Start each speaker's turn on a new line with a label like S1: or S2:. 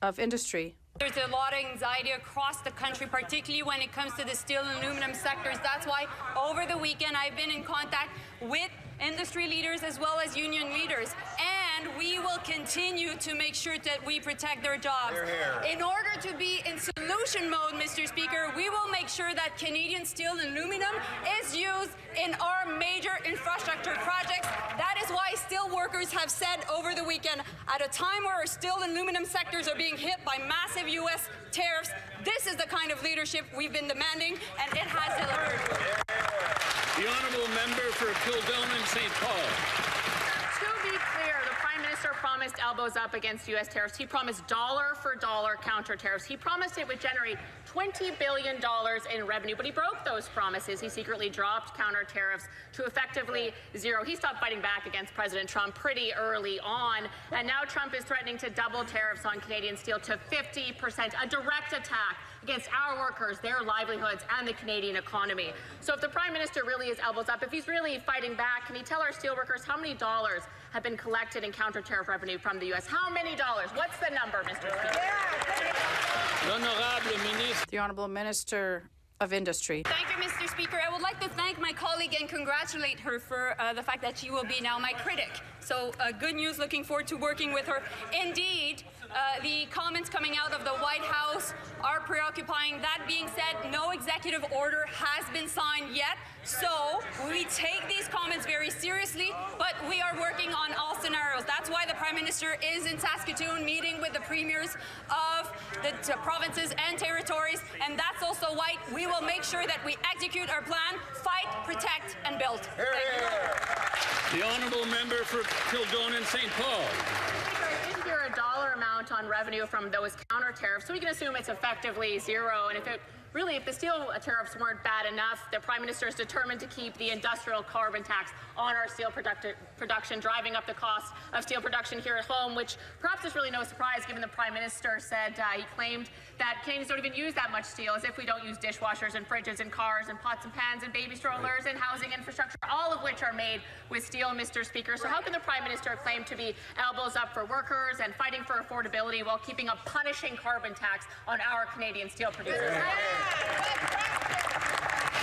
S1: of Industry.
S2: There's a lot of anxiety across the country, particularly when it comes to the steel and aluminum sectors. That's why over the weekend I've been in contact with industry leaders as well as union leaders, and we will continue to make sure that we protect their jobs. In order to be in solution mode, Mr. Speaker, we will make sure that Canadian steel and aluminum is used in our major infrastructure projects. That is why steel workers have said over the weekend, at a time where our steel and aluminum sectors are being hit by massive U.S. tariffs, this is the kind of leadership we've been demanding, and it has delivered.
S3: The honourable member for Kildonan St. Paul.
S4: To be clear, the Prime Minister promised elbows up against U.S. tariffs. He promised dollar-for-dollar counter tariffs. He promised it would generate $20 billion in revenue, but he broke those promises. He secretly dropped counter tariffs to effectively zero. He stopped fighting back against President Trump pretty early on, and now Trump is threatening to double tariffs on Canadian steel to 50%, a direct attack against our workers, their livelihoods, and the Canadian economy. So if the Prime Minister really is elbows up, if he's really fighting back, can he tell our steelworkers how many dollars have been collected in counter tariff revenue from the U.S.? How many dollars? What's the number, Mr. Speaker?
S3: L'honorable ministre.
S1: The Honourable Minister of Industry.
S2: Thank you, Mr. Speaker. I would like to thank my colleague and congratulate her for the fact that she will be now my critic. So good news, looking forward to working with her. Indeed, the comments coming out of the White House are preoccupying. That being said, no executive order has been signed yet. So we take these comments very seriously, but we are working on all scenarios. That's why the Prime Minister is in Saskatoon meeting with the premiers of the provinces and territories, and that's also why we will make sure that we execute our plan, fight, protect, and build.
S3: The honourable member for Kildonan St. Paul.
S4: I didn't hear a dollar amount on revenue from those counter tariffs, so we can assume it's effectively zero. And if the steel tariffs weren't bad enough, the Prime Minister is determined to keep the industrial carbon tax on our steel production, driving up the cost of steel production here at home, which perhaps is really no surprise given the Prime Minister said he claimed that Canadians don't even use that much steel, as if we don't use dishwashers and fridges and cars and pots and pans and baby strollers and housing infrastructure, all of which are made with steel, Mr. Speaker. So how can the Prime Minister claim to be elbows up for workers and fighting for affordability while keeping a punishing carbon tax on our Canadian steel producers?